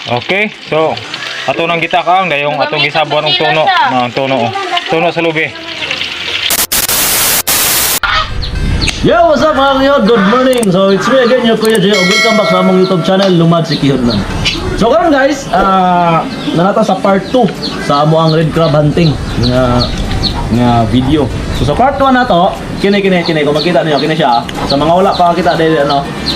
Okay, so ato nang gitakang dayong ato gisabuan og tuno. Tuno sa lubi. Yo, what's up mga kiyod? Good morning! So, it's me again, your Kuya Jay. Welcome back sa among YouTube channel, Lumad si Kihod lang. So, karon guys, nanata sa part 2 sa amo ang red crab hunting nga video. So, sa part 1 na to, kini kung makita niyo, kini siya. Sa mga wala pa kita dahil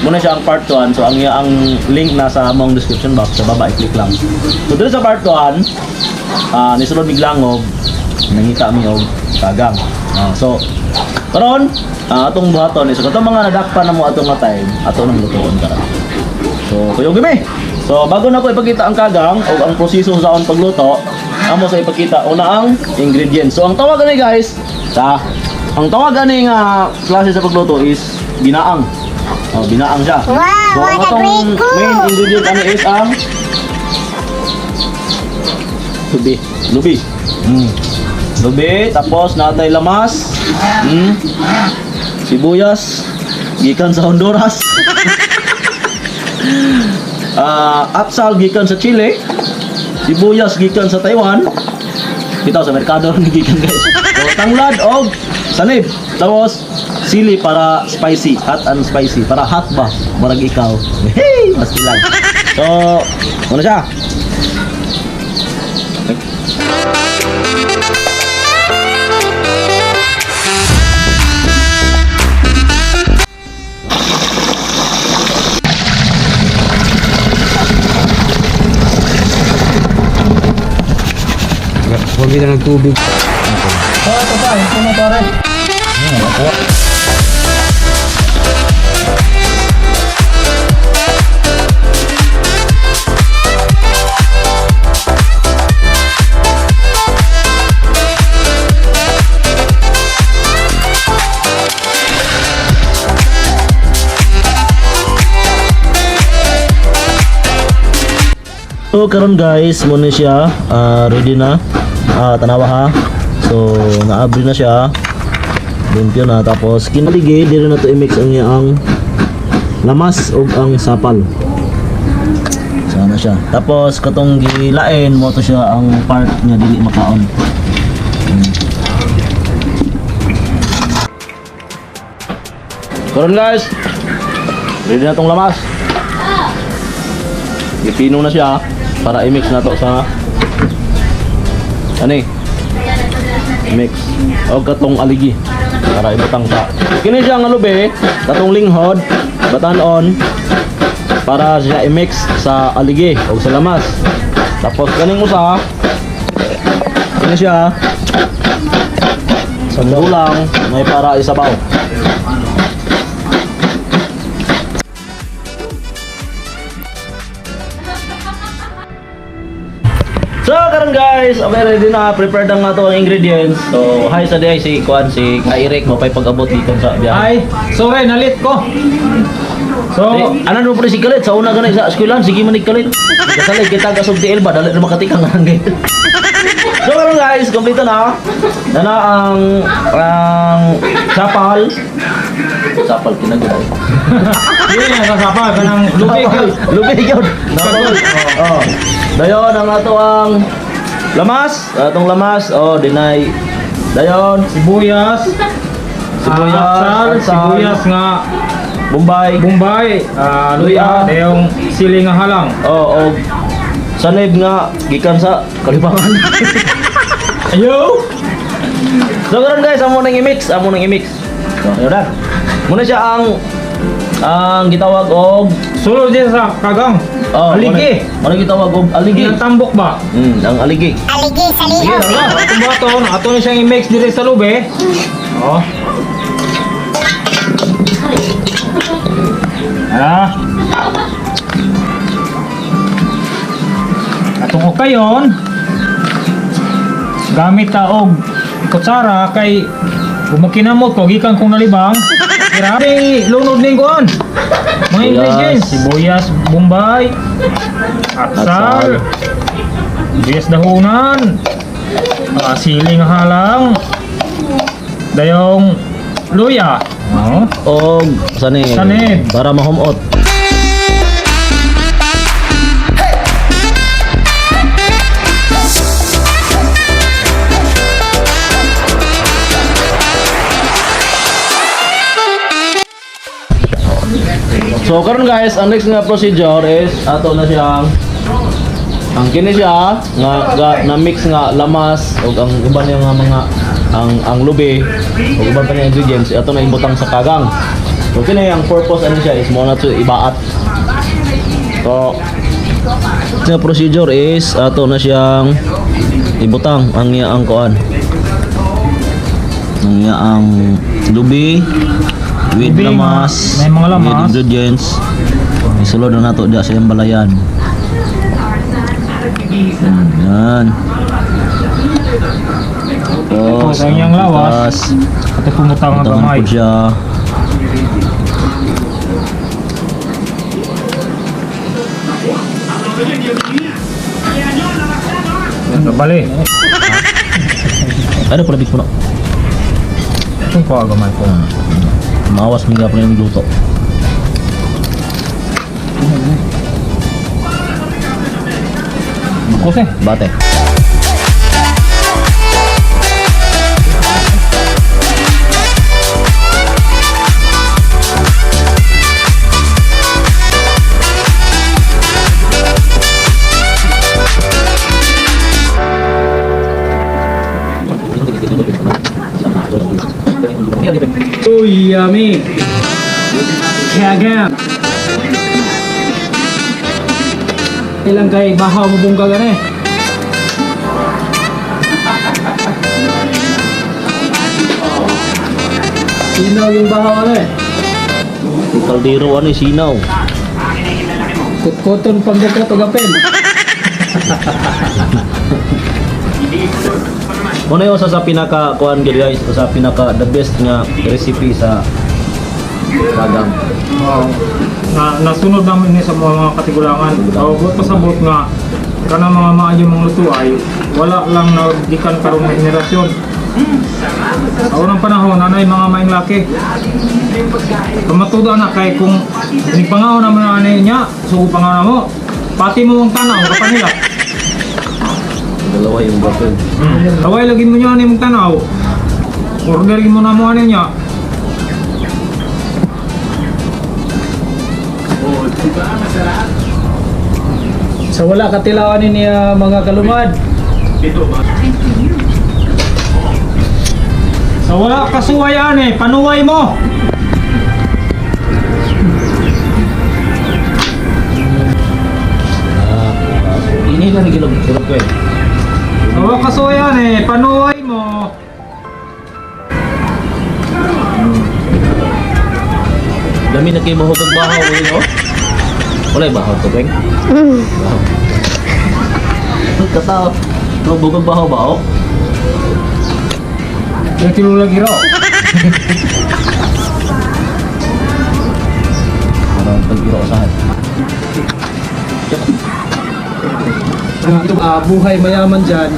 muna siya ang part 1. So, ang link nasa among description box sa baba, i-click lang. So, dito sa part 1, nisulod miglangog, nangita mi og kagang. So, karon atong buhaton so katong mga nadakpan na mo atong nga time ato nang lutuon karon. So kuyog mi. So bago na ko ipakita ang kagang o ang proseso sa akong pagluto, amo sa ipakita una ang ingredients. So ang tawag ani guys, ang tawag ani nga klase sa pagluto is binaang. Binaang siya. Wow, so ang atong main ingredient ani is ang lubi. Lubi, tapos natay lamas, sibuyas, gikan sa Honduras, atsal gikan sa Chile, sibuyas gikan sa Taiwan, kita sa merkado ni gikan guys. So, tanglad og sanib, tapos sili para spicy, hot and spicy, para hot ba, marag ikaw. Hey, mas lang. So, ano siya? Huwag kita ng tubig. Ito pa, ito na pare. So karon guys, muna siya ready na. Tanawa ha. So naabri na siya. Limpyo na, tapos kinaligi diri na to i-mix ang iyang lamas ug ang sapal. Sana siya. Tapos katong gilain mo to siya ang part niya dili makaon. Karon guys, ready na tong lamas. Ipino na siya para i-mix na to sa mix o katong aligi para ibutang sa kini siya nga lubi katong linghod batanon para siya i-mix sa aligi o sa lamas. Tapos kaning usa kini siya sa dulang may para isabaw. So karon guys, okay ready na, prepared ang ato ang ingredients. So hi sa day si Kuan si Kairek mo pay pag-abot dito sa biyahe. Ay, sorry, nalit ko. So, Ano no pre si Kalit sa una ganay sa eskwelahan sige man ikalit. Kasalig kita gasog TL ba dali na makatikang ang gate. So karon guys, kompleto na. Nana ang sapal. Sapal kinagay. yun yung kasapa ka ng lubig yun. Lubig yun. Oh. Dayon ang ato ang lamas. Atong lamas. Dinay. Dayon. Sibuyas, atsal, sibuyas nga Bombay. luya, yung sili nga halang. Og sanib nga gikan sa Kalibangan. Ayo! So karon guys, amo nang i-mix. So yun na. Muna siya ang gitawag og Sulod din sa kagang. Aligi. Ano gitawag og aligi? Yung tambok ba? Ang aligi. Aligi sa Sige, lihok. atong baton, ato na siyang i-mix dire sa lube. Atong okayon, gamit ta og kutsara kay gumakinamot ko gikan kong nalibang. Grabe lunod ning kuan. Mga ingredients, sibuyas, bombay, atsal, sibuyas dahunan, sili nga halang, dayong luya, Og sanib. Sanib. Para mahumot. So karon guys, ang next nga procedure is ato na siyang ang kini siya na mix nga lamas ug ang uban niya nga mga ang lubi ug uban pa niya ingredients ato na ibutang sa kagang. So kini ang purpose ano siya is mo na to ibaat. So the procedure is ato na siyang ibutang ang iyaang kuan. Ang iyaang lubi with Lubi, lamas, may mga lamas. with ingredients. Isulod na nato diya sa iyang balayan. Yan. Tapos, ang iyang lawas. Ito pumutang ang Butangan gamay. po siya. Bali. Ano pala big puno? Itong ko gamay ko. Mawas mga pa yung luto. Kasi. Bate. Oh, yummy. Kaya ilang kay bahaw mo bungka gani. Sinaw yung bahaw ano eh. Yung kaldero ano yung sinaw. Kutkuton pambuka to gapin. Muna yung sa pinaka kuan guys, sa pinaka the best nga recipe sa kagang. Nasunod namin ni sa mga katigulangan. Buot pasabot nga kana mga maayo mga luto ay wala lang na gikan karong na henerasyon. Sa unang panahon nanay mga maing laki. Kamatuda na kay kung nagpangaw naman na anay niya, sugo pangaw na mo. Pati mo ang tanaw ka pa nila. Dalawa yung bapel. Kaway lagi mo niya anay mong tanaw. Orderin mo na mo anay niya. Sa wala katilawan niya mga kalumad. Sa wala kasuwayan eh, panuway mo. Ini kan gilog ko eh. Sa wala kasuwayan eh, panuway mo. Dami na kayo mahugag bahaw eh, no? Wala yung bahaw to, Peng? Bahaw. Katao. Ito, bugag bahaw ba, oh? Yung tinulag iro. Parang pag-iro asahan. Buhay mayaman dyan.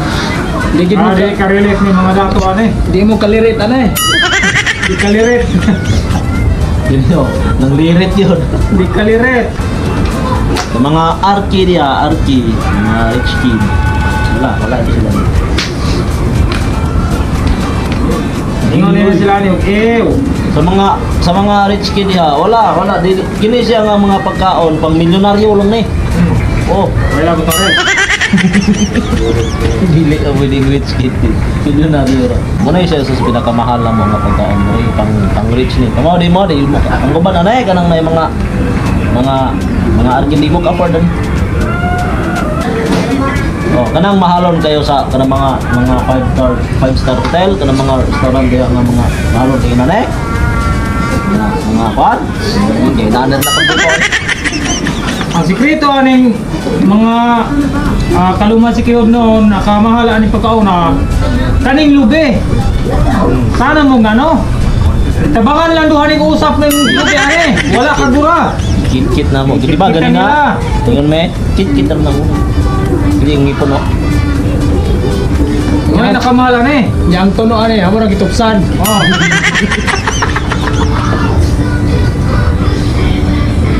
Hindi mo Di karilit ni mga dato ano eh. hindi mo kalirit ano eh. Di kalirit. Yun yun, nang lirit yun. Di kalirit. Sa mga arki niya, mga rich kid. Wala ito sila. Ingon nila sila ni ew. Sa mga rich kid niya, wala. Kini siya nga mga pagkaon, pang milyonaryo lang ni. Oh, Wala ko rin. dili ka pwedeng rich kid. Milyonaryo ra. Muna siya sa pinakamahal na mga pagkaon mo, pang rich ni. Kamo di mo, ang uban anay kanang may mga arki di mo ka-afford din. Oh, kanang mahalon kayo sa kanang mga 5-star hotel, kanang mga restaurant diha nga mga mahalon kayo nanay. Mga kwan, okay, nanan na kung buko. Ang sikreto aning mga kaluman si Kiyod noon, nakamahala ni pagkauna, kaning lubi. Sana mo gano. Tabangan lang duha ni usap ng lubi ane. Wala ka dura. Kit-kit na mo. Di ba Kit-kitan ganin nila. na? Tingnan me, kit-kit na mo. Hindi yung ngipon no. Ngayon nakamahala na eh. Yang tono ano eh, amo na gitupsan. Oh.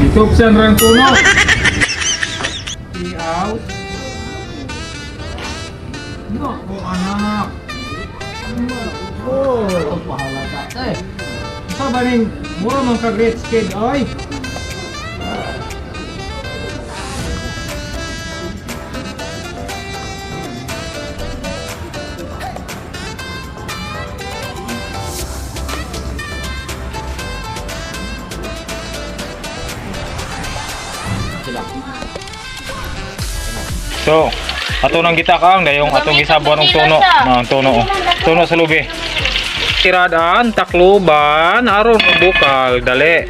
YouTube sen rang tuno. Out. No, anak. Oh, Pahala ka. sa baning mura man ka great kid oy. So, ato nang gitakang dayong atong gisabuan og tuno. Tuno sa lubi. Tiradaan, takluban, aron bukal, dali.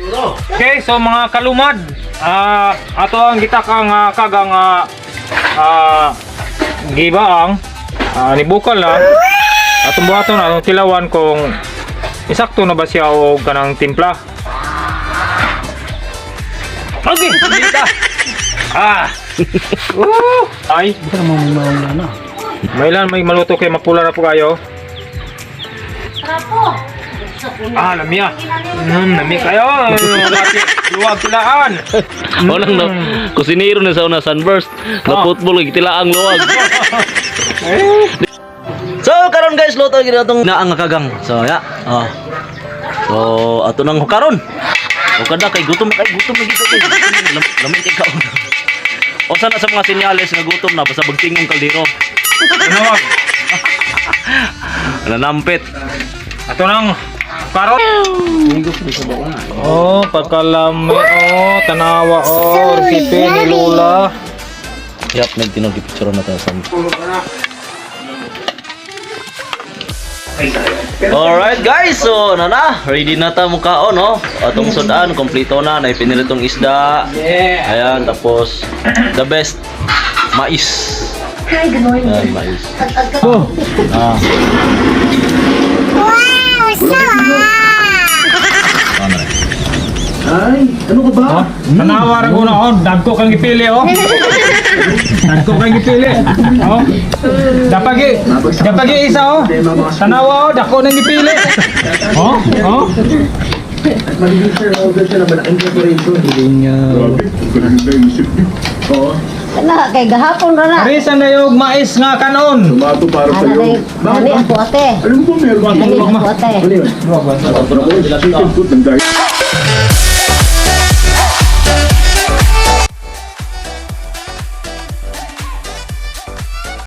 Okay, so mga kalumad, ato ang gitakang kagang gibaang ni bukal lang. Atong buhaton atong tilawan kung isakto na ba siya o kanang timpla. Okay, dita. Ay, Bukan mau mauna na. mailan may maluto kay mapula na po kayo. Lami lami kayo. Luwag tilaan. Walang na, kusinero na sa una sunburst. Na football, gitilaang luwag. So, karon guys, luto gina itong naang kagang. So, ya. So, ato nang karon. O kada kay gutom na gito. Lamin kay kaon. O sana sa mga senyales na gutom na basta bagtingong kaldero. Tinawag. Nanampit. Ato nang karon. Oh, pagkalami. Oh, tanawa. Oh, resipe ni Lola. Yap, nagtinong picture na tayo sa. Alright guys, so ready na ta mukhaon, no? Atong sudan, kompleto na, naipiniritong isda. Ayan, tapos the best, mais. Ayan, mais. Oh, Ano? Oh, tanawa ra ko na. Oh, dagko kang ipili. Oh. Dagko kang ipili. Oh. Dapagi isa. Oh. Tanawa. Oh, dagko nang ipili. Oh. Oh. Wala, kay gahapon ra na. Arisan na yung mais nga kanon. Tomato para sa Ano iyo. na ako ate. Alam mo ba meron Ano ako ate. chicken foot ng dahil.